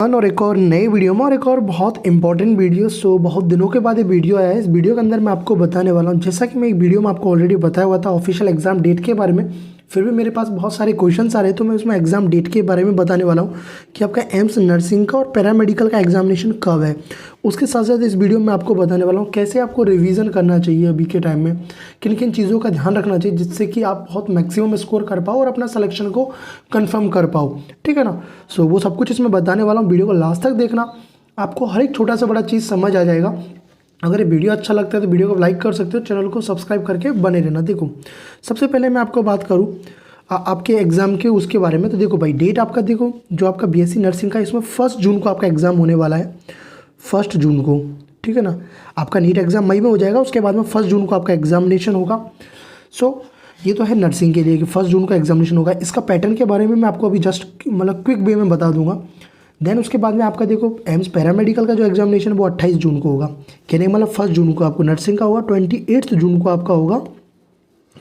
और एक और नए वीडियो में और एक और बहुत इंपॉर्टेंट वीडियो। बहुत दिनों के बाद ये वीडियो आया है। इस वीडियो के अंदर मैं आपको बताने वाला हूँ, जैसा कि मैं एक वीडियो में आपको ऑलरेडी बताया हुआ था ऑफिशियल एग्जाम डेट के बारे में, फिर भी मेरे पास बहुत सारे क्वेश्चंस आ रहे हैं तो मैं उसमें एग्जाम डेट के बारे में बताने वाला हूँ कि आपका एम्स नर्सिंग का और पैरामेडिकल का एग्जामिनेशन कब है। उसके साथ साथ इस वीडियो में आपको बताने वाला हूँ कैसे आपको रिवीजन करना चाहिए अभी के टाइम में, किन किन चीज़ों का ध्यान रखना चाहिए जिससे कि आप बहुत मैक्सिमम स्कोर कर पाओ और अपना सिलेक्शन को कंफर्म कर पाओ। ठीक है ना। वो सब कुछ इसमें बताने वाला हूँ, वीडियो को लास्ट तक देखना, आपको हर एक छोटा सा बड़ा चीज़ समझ आ जाएगा। अगर ये वीडियो अच्छा लगता है तो वीडियो को लाइक कर सकते हो, चैनल को सब्सक्राइब करके बने रहना। देखो सबसे पहले मैं आपको बात करूँ आपके एग्ज़ाम के उसके बारे में, तो देखो भाई डेट आपका देखो जो आपका बीएससी नर्सिंग का इसमें 1 जून को आपका एग्ज़ाम होने वाला है, 1 जून को। ठीक है ना। आपका नीट एग्ज़ाम मई में हो जाएगा, उसके बाद में 1 जून को आपका एग्जामिनेशन होगा। ये तो है नर्सिंग के लिए कि 1 जून को एग्जामिनेशन होगा। इसका पैटर्न के बारे में मैं आपको अभी जस्ट मतलब क्विक वे में बता दूंगा। देन उसके बाद में आपका देखो एम्स पैरामेडिकल का जो एग्जामिनेशन वो 28 जून को होगा। कहने का मतलब 1 जून को आपको नर्सिंग का होगा, 28 जून को आपका होगा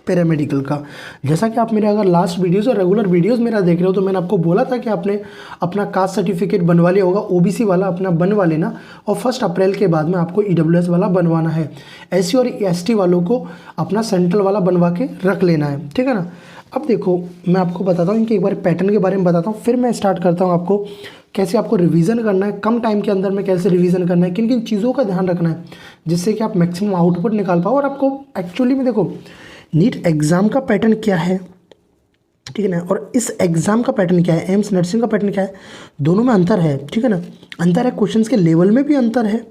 पैरामेडिकल का। जैसा कि आप मेरे अगर लास्ट वीडियोस और रेगुलर वीडियोस मेरा देख रहे हो तो मैंने आपको बोला था कि आपने अपना कास्ट सर्टिफिकेट बनवा लिया होगा, ओबीसी वाला अपना बनवा लेना, और 1 अप्रैल के बाद में आपको ईडब्ल्यूएस वाला बनवाना है। एससी और एसटी वालों को अपना सेंट्रल वाला बनवा के रख लेना है। ठीक है ना। अब देखो मैं आपको बताता हूँ इनके एक बार पैटर्न के बारे में बताता हूँ, फिर मैं स्टार्ट करता हूँ आपको कैसे आपको रिवीजन करना है, कम टाइम के अंदर में कैसे रिवीजन करना है, किन किन चीज़ों का ध्यान रखना है जिससे कि आप मैक्सिमम आउटपुट निकाल पाओ। और आपको एक्चुअली में देखो नीट एग्ज़ाम का पैटर्न क्या है, ठीक है ना, और इस एग्ज़ाम का पैटर्न क्या है, एम्स नर्सिंग का पैटर्न क्या है, दोनों में अंतर है। ठीक है ना। अंतर है, क्वेश्चंस के लेवल में भी अंतर है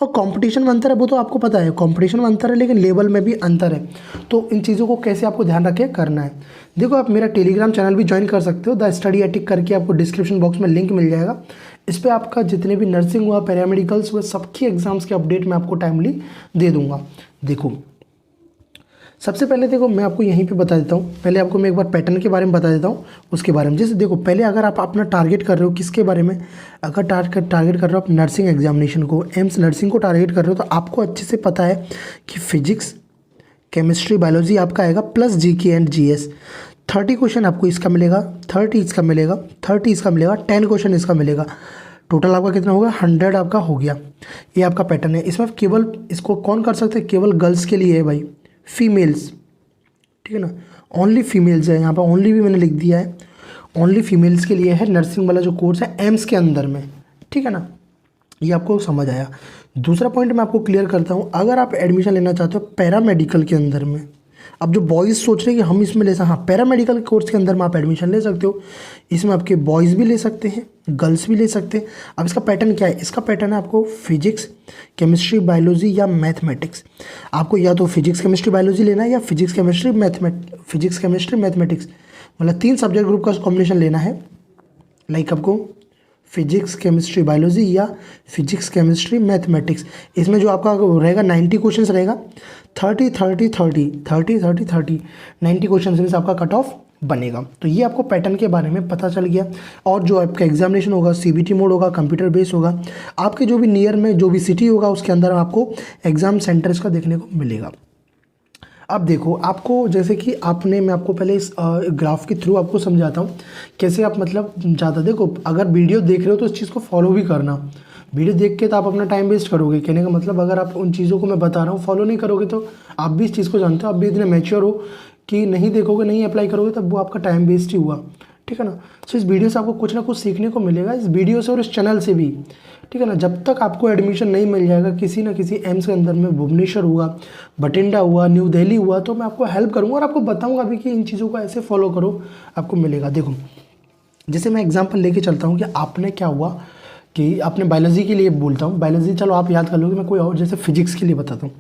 और कंपटीशन में अंतर है, वो तो आपको पता है कंपटीशन में अंतर है, लेकिन लेवल में भी अंतर है। तो इन चीज़ों को कैसे आपको ध्यान रख के करना है, देखो आप मेरा टेलीग्राम चैनल भी ज्वाइन कर सकते हो, द स्टडी एटिक करके आपको डिस्क्रिप्शन बॉक्स में लिंक मिल जाएगा। इस पर आपका जितने भी नर्सिंग हुआ, पैरामेडिकल्स हुए, सबकी एग्जाम्स के अपडेट मैं आपको टाइमली दे दूँगा। देखो सबसे पहले देखो मैं आपको यहीं पे बता देता हूँ, पहले आपको मैं एक बार पैटर्न के बारे में बता देता हूँ उसके बारे में। जैसे देखो पहले अगर आप अपना टारगेट कर रहे हो किसके बारे में, अगर टारगेट कर रहे हो आप नर्सिंग एग्जामिनेशन को, एम्स नर्सिंग को टारगेट कर रहे हो तो आपको अच्छे से पता है कि फिजिक्स, केमिस्ट्री, बायोलॉजी आपका आएगा plus GK and GS. 30 question आपको इसका मिलेगा, 30 इसका मिलेगा, 30 इसका मिलेगा, 10 क्वेश्चन इसका मिलेगा। टोटल आपका कितना होगा, 100 आपका हो गया। ये आपका पैटर्न है। इसमें केवल इसको कौन कर सकते हैं, केवल गर्ल्स के लिए है भाई, फीमेल्स। ठीक है ना, ओनली फीमेल्स है यहाँ पर, ओनली भी मैंने लिख दिया है, ओनली फीमेल्स के लिए है नर्सिंग वाला जो कोर्स है एम्स के अंदर में। ठीक है ना, ये आपको समझ आया। दूसरा पॉइंट मैं आपको क्लियर करता हूँ, अगर आप एडमिशन लेना चाहते हो पैरामेडिकल के अंदर में, अब जो बॉयज़ सोच रहे हैं कि हम इसमें ले सकते, हाँ पैरामेडिकल कोर्स के अंदर में आप एडमिशन ले सकते हो। इसमें आपके बॉयज़ भी ले सकते हैं, गर्ल्स भी ले सकते हैं। अब इसका पैटर्न क्या है, इसका पैटर्न है आपको फिजिक्स, केमिस्ट्री, बायोलॉजी या मैथमेटिक्स। आपको या तो फिजिक्स केमिस्ट्री बायोलॉजी लेना है या फिजिक्स केमिस्ट्री मैथमेटिक्स, मतलब 3 सब्जेक्ट ग्रुप का कॉम्बिनेशन लेना है। लाइक आपको फिजिक्स केमिस्ट्री बायोलॉजी या फिजिक्स केमिस्ट्री मैथमेटिक्स। इसमें जो आपका रहेगा 90 क्वेश्चंस रहेगा, 30 90 क्वेश्चन से आपका कट ऑफ बनेगा। तो ये आपको पैटर्न के बारे में पता चल गया। और जो आपका एग्जामिनेशन होगा सीबीटी मोड होगा, कंप्यूटर बेस होगा, आपके जो भी नियर में जो भी सिटी होगा उसके अंदर आपको एग्जाम सेंटर्स का देखने को मिलेगा। अब देखो आपको जैसे कि मैं आपको पहले इस ग्राफ के थ्रू आपको समझाता हूँ कैसे आप मतलब ज़्यादा देखो, अगर वीडियो देख रहे हो तो इस चीज़ को फॉलो भी करना। वीडियो देख के तो आप अपना टाइम वेस्ट करोगे, कहने का मतलब अगर आप उन चीज़ों को मैं बता रहा हूँ फॉलो नहीं करोगे तो आप भी इस चीज़ को जानते हो, आप भी इतने मैच्योर हो कि नहीं देखोगे, नहीं अप्लाई करोगे तब वो आपका टाइम वेस्ट ही हुआ। ठीक है ना। सो इस वीडियो से आपको कुछ ना कुछ सीखने को मिलेगा, इस वीडियो से और इस चैनल से भी। ठीक है ना। जब तक आपको एडमिशन नहीं मिल जाएगा किसी ना किसी एम्स के अंदर में, भुवनेश्वर हुआ, बठिंडा हुआ, न्यू दिल्ली हुआ, तो मैं आपको हेल्प करूँगा और आपको बताऊँगा भी कि इन चीज़ों को ऐसे फॉलो करो, आपको मिलेगा। देखो जैसे मैं एग्जाम्पल लेके चलता हूँ कि आपने क्या हुआ कि आपने बायोलॉजी के लिए बोलता हूँ, बायोलॉजी चलो आप याद कर लोगे, मैं कोई और जैसे फिजिक्स के लिए बताता हूँ।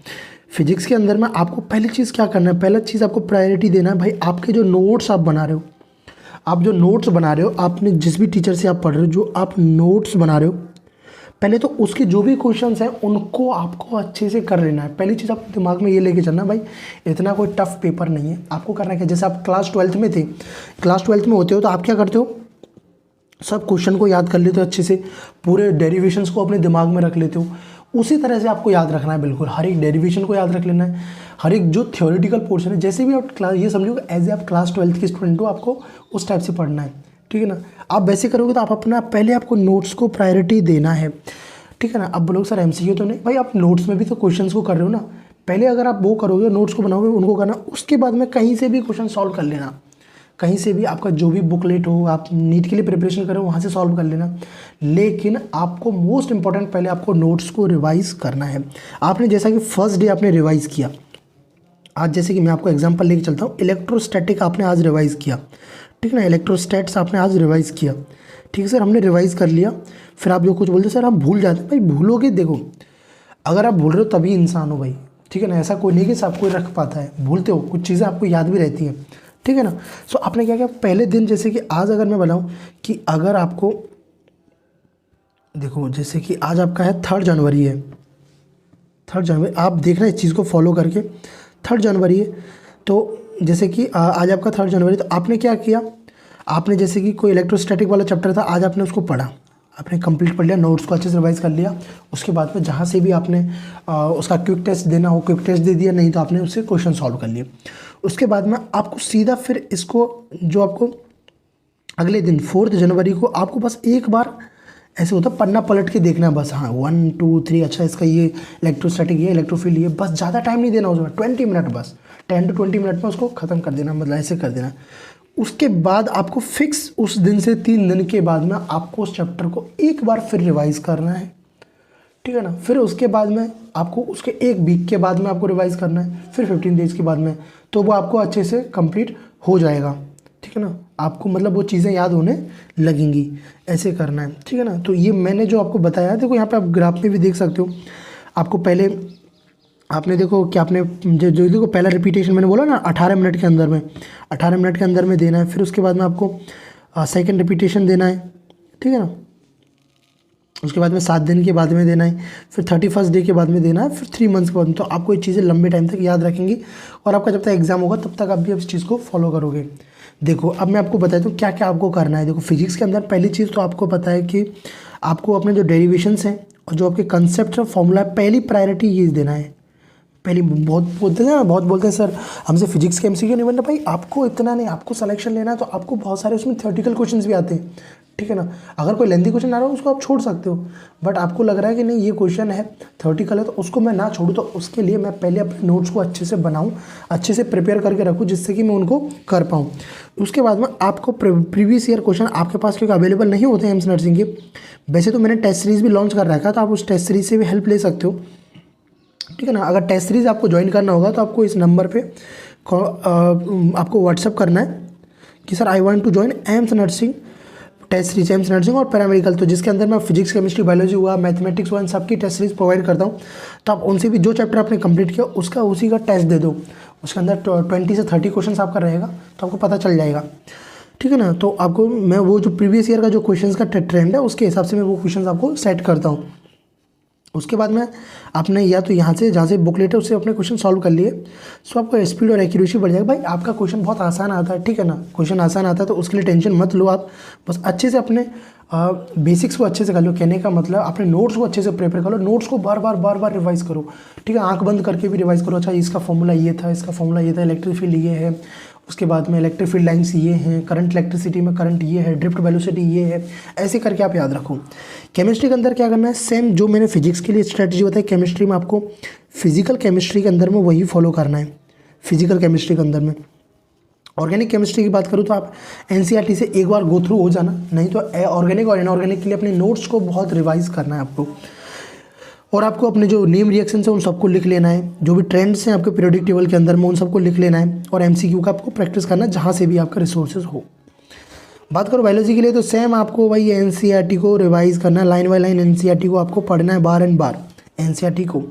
फिजिक्स के अंदर में आपको पहली चीज़ क्या करना है, पहला चीज़ आपको प्रायोरिटी देना है भाई, आपके जो नोट्स आप बना रहे हो, आप जो नोट्स बना रहे हो, आपने जिस भी टीचर से आप पढ़ रहे हो, जो आप नोट्स बना रहे हो, पहले तो उसके जो भी क्वेश्चंस हैं उनको आपको अच्छे से कर लेना है। पहली चीज़ आप दिमाग में ये लेके चलना भाई इतना कोई टफ पेपर नहीं है, आपको करना क्या, जैसे आप क्लास 12th में थे, क्लास 12th में होते हो तो आप क्या करते हो, सब क्वेश्चन को याद कर लेते हो अच्छे से, पूरे डेरिवेशंस को अपने दिमाग में रख लेते हो। उसी तरह से आपको याद रखना है, बिल्कुल हर एक डेरिवेशन को याद रख लेना है, हर एक जो थ्योरेटिकल पोर्शन है, जैसे भी आप क्लास, ये समझो एज ए आप क्लास 12th के स्टूडेंट हो, आपको उस टाइप से पढ़ना है। ठीक है ना। आप वैसे करोगे तो आप अपना पहले आपको नोट्स को प्रायोरिटी देना है, ठीक है ना। अब बोलोगे सर एमसीक्यू तो नहीं, भाई आप नोट्स में भी तो क्वेश्चंस को कर रहे हो ना। पहले अगर आप वो करोगे, नोट्स को बनाओगे, उनको करना, उसके बाद में कहीं से भी क्वेश्चन सॉल्व कर लेना। कहीं से भी आपका जो भी बुकलेट हो, आप नीट के लिए प्रिपरेशन करो, वहाँ से सॉल्व कर लेना। लेकिन आपको मोस्ट इंपॉर्टेंट पहले आपको नोट्स को रिवाइज़ करना है। आपने जैसा कि फर्स्ट डे आपने रिवाइज़ किया, आज जैसे कि मैं आपको एग्जांपल लेके चलता हूँ, इलेक्ट्रोस्टैटिक आपने आज रिवाइज़ किया, ठीक है ना। इलेक्ट्रोस्टैट्स आपने आज रिवाइज़ किया, ठीक है सर, हमने रिवाइज़ कर लिया। फिर आप जो कुछ बोलते सर हम भूल जाते हैं, भाई भूलोगे, देखो अगर आप भूल रहे हो तभी इंसान हो भाई, ठीक है ना। ऐसा कोई नहीं कि सब कोई रख पाता है, भूलते हो, कुछ चीज़ें आपको याद भी रहती हैं, ठीक है ना। सो आपने क्या किया पहले दिन, जैसे कि आज अगर मैं बनाऊँ कि अगर आपको देखो, जैसे कि आज आपका है 3 जनवरी है, 3 जनवरी, आप देख रहे हैं इस चीज़ को फॉलो करके, 3 जनवरी है। तो जैसे कि आज आपका 3 जनवरी, तो आपने क्या किया, आपने जैसे कि कोई इलेक्ट्रोस्टैटिक वाला चैप्टर था, आज आपने उसको पढ़ा, आपने कंप्लीट पढ़ लिया, नोट्स को अच्छे से रिवाइज कर लिया। उसके बाद में जहाँ से भी आपने उसका क्विक टेस्ट देना हो, क्विक टेस्ट दे दिया, नहीं तो आपने उससे क्वेश्चन सॉल्व कर लिए। उसके बाद में आपको सीधा फिर इसको, जो आपको अगले दिन 4 जनवरी को आपको बस एक बार ऐसे होता है पन्ना पलट के देखना है बस, हाँ 1 2 3, अच्छा इसका ये इलेक्ट्रोस्टैटिक, ये इलेक्ट्रोफिल, ये बस, ज़्यादा टाइम नहीं देना उसमें, 20 मिनट बस, 10 to 20 मिनट में उसको ख़त्म कर देना, मतलब ऐसे कर देना। उसके बाद आपको फिक्स उस दिन से 3 दिन के बाद में आपको उस चैप्टर को एक बार फिर रिवाइज करना है, ठीक है ना। फिर उसके बाद में आपको उसके 1 वीक के बाद में आपको रिवाइज करना है, फिर 15 डेज़ के बाद में, तो वो आपको अच्छे से कंप्लीट हो जाएगा, ठीक है ना। आपको मतलब वो चीज़ें याद होने लगेंगी, ऐसे करना है, ठीक है ना। तो ये मैंने जो आपको बताया, देखो यहाँ पे आप ग्राफ में भी देख सकते हो। आपको पहले आपने देखो कि आपने जो देखो पहला रिपीटेशन मैंने बोला ना 18 मिनट के अंदर में, 18 मिनट के अंदर में देना है। फिर उसके बाद में आपको सेकंड रिपीटेशन देना है, ठीक है ना। उसके बाद में 7 दिन के बाद में देना है, फिर 31 डे के बाद में देना है, फिर 3 मंथ्स के बाद में। तो आपको ये चीज़ें लंबे टाइम तक याद रखेंगी, और आपका जब तक एग्जाम होगा तब तक आप भी इस चीज़ को फॉलो करोगे। देखो अब मैं आपको बताता हूँ क्या क्या आपको करना है। देखो फिजिक्स के अंदर पहली चीज़ तो आपको पता है कि आपको अपने जो डेरिवेशंस हैं और जो आपके कंसेप्ट है, फॉर्मूला है, पहली प्रायोरिटी ये देना है। पहली बहुत बोलते हैं ना, बहुत बोलते हैं सर हमसे फिजिक्स के एमसीक्यू नहीं बनना, भाई आपको इतना नहीं, आपको सिलेक्शन लेना है तो आपको बहुत सारे उसमें थ्योरेटिकल क्वेश्चंस भी आते हैं, ठीक है ना। अगर कोई लेंथी क्वेश्चन आ रहा हो उसको आप छोड़ सकते हो, बट आपको लग रहा है कि नहीं ये क्वेश्चन है थ्योरेटिकल है तो उसको मैं ना छोड़ूँ, तो उसके लिए मैं पहले अपने नोट्स को अच्छे से बनाऊँ, अच्छे से प्रिपेयर करके रखूँ, जिससे कि मैं उनको कर पाऊँ। उसके बाद में आपको प्रीवियस ईयर क्वेश्चन आपके पास क्योंकि अवेलेबल नहीं होते हैं एम्स नर्सिंग के, वैसे तो मैंने टेस्ट सीरीज़ भी लॉन्च कर रखा है, तो आप उस टेस्ट सीरीज़ से भी हेल्प ले सकते हो, ठीक है ना। अगर टेस्ट सीरीज़ आपको ज्वाइन करना होगा तो आपको इस नंबर पे आपको व्हाट्सअप करना है कि sir I want to join AIIMS nursing test series, AIIMS nursing और पैरामेडिकल, तो जिसके अंदर मैं फिजिक्स केमिस्ट्री बायोलॉजी हुआ, मैथमेटिक्स हुआ, इन सबकी टेस्ट सीरीज प्रोवाइड करता हूँ। तो आप उनसे भी जो चैप्टर आपने कंप्लीट किया उसका उसी का टेस्ट दे दो, उसके अंदर 20 से 30 क्वेश्चन आपका रहेगा, तो आपको पता चल जाएगा, ठीक है ना। तो आपको मैं वो जो प्रीवियस ईयर का जो क्वेश्चन का ट्रेंड है उसके हिसाब से मैं वो क्वेश्चन आपको सेट करता हूँ। उसके बाद में आपने या तो यहाँ से जहाँ से बुकलेट है उससे अपने क्वेश्चन सॉल्व कर लिए, सो आपका स्पीड और एक्यूरेसी बढ़ जाएगा। भाई आपका क्वेश्चन बहुत आसान आता है, ठीक है ना, क्वेश्चन आसान आता है तो उसके लिए टेंशन मत लो, आप बस अच्छे से अपने बेसिक्स को अच्छे से कर लो। कहने का मतलब अपने नोट्स को अच्छे से प्रिपेयर कर लो, नोट्स को बार बार रिवाइज करो, ठीक है, आंख बंद करके भी रिवाइज करो। अच्छा इसका फॉर्मूला ये था, इसका फॉर्मूला ये था, इलेक्ट्रिक फील्ड ये है, उसके बाद में इलेक्ट्रिक फील्ड लाइन्स ये हैं, करंट इलेक्ट्रिसिटी में करंट ये है, ड्रिफ्ट वेलोसिटी ये है, ऐसे करके आप याद रखो। केमिस्ट्री के अंदर क्या करना है, सेम जो मैंने फिजिक्स के लिए स्ट्रेटजी बताई, केमिस्ट्री में आपको फिजिकल केमिस्ट्री के अंदर में वही फॉलो करना है। फिजिकल केमिस्ट्री के अंदर में ऑर्गेनिक केमिस्ट्री की बात करूँ तो आप एनसीईआरटी से एक बार गो थ्रू हो जाना, नहीं तो ऑर्गेनिक और इनऑर्गेनिक के लिए अपने नोट्स को बहुत रिवाइज करना है आपको, और आपको अपने जो नेम रिएक्शन है उन सबको लिख लेना है, जो भी ट्रेंड्स हैं आपके पीरियोडिक टेबल के अंदर में उन सबको लिख लेना है, और एमसीक्यू का आपको प्रैक्टिस करना है जहाँ से भी आपका रिसोर्सेज हो। बात करो बायोलॉजी के लिए तो सेम आपको वही एनसीईआरटी को रिवाइज करना है, लाइन बाय लाइन एनसीईआरटी को आपको पढ़ना है बार एंड बार एनसीईआरटी को।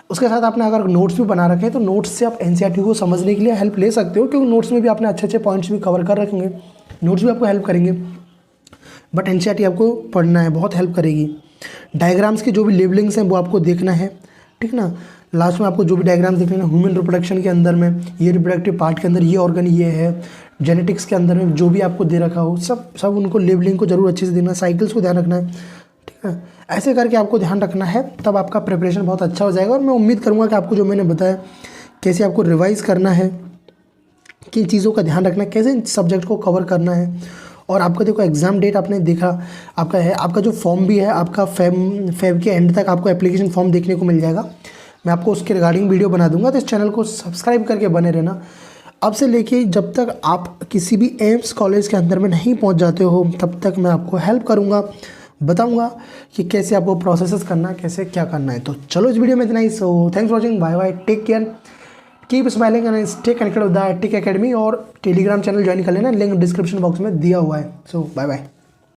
उसके साथ आपने अगर नोट्स भी बना रखे हैं तो नोट्स से आप एनसीईआरटी को समझने के लिए हेल्प ले सकते हो, क्योंकि नोट्स में भी आपने अच्छे अच्छे पॉइंट्स भी कवर कर रखेंगे, नोट्स भी आपको हेल्प करेंगे, बट एनसीईआरटी आपको पढ़ना है, बहुत हेल्प करेगी। डायग्राम्स की जो भी लेबलिंग्स हैं वो आपको देखना है, ठीक ना। लास्ट में आपको जो भी डायग्राम्स देखने हैं, ह्यूमन रिप्रोडक्शन के अंदर में ये रिप्रोडक्टिव पार्ट के अंदर ये ऑर्गन ये है, जेनेटिक्स के अंदर में जो भी आपको दे रखा हो सब उनको लेबलिंग को जरूर अच्छे से देना, साइकिल्स को ध्यान रखना है, ठीक है। ऐसे करके आपको ध्यान रखना है, तब आपका प्रिपरेशन बहुत अच्छा हो जाएगा। और मैं उम्मीद करूँगा कि आपको जो मैंने बताया कैसे आपको रिवाइज़ करना है, किन चीज़ों का ध्यान रखना है, कैसे सब्जेक्ट को कवर करना है, और आपका देखो एग्ज़ाम डेट आपने देखा आपका है, आपका जो फॉर्म भी है आपका फेब के एंड तक आपको एप्लीकेशन फॉर्म देखने को मिल जाएगा। मैं आपको उसके रिगार्डिंग वीडियो बना दूंगा, तो इस चैनल को सब्सक्राइब करके बने रहना। अब से लेके जब तक आप किसी भी एम्स कॉलेज के अंदर में नहीं पहुंच जाते हो तब तक मैं आपको हेल्प करूंगा, बताऊंगा कि कैसे आपको प्रोसेसेस करना है, कैसे क्या करना है। तो चलो इस वीडियो में इतना ही। So thanks for watching, bye bye, take care, keep smiling and stay connected with the tech academy. और टेलीग्राम चैनल ज्वाइन कर लेना, लिंक डिस्क्रिप्शन बॉक्स में दिया हुआ है। So bye bye.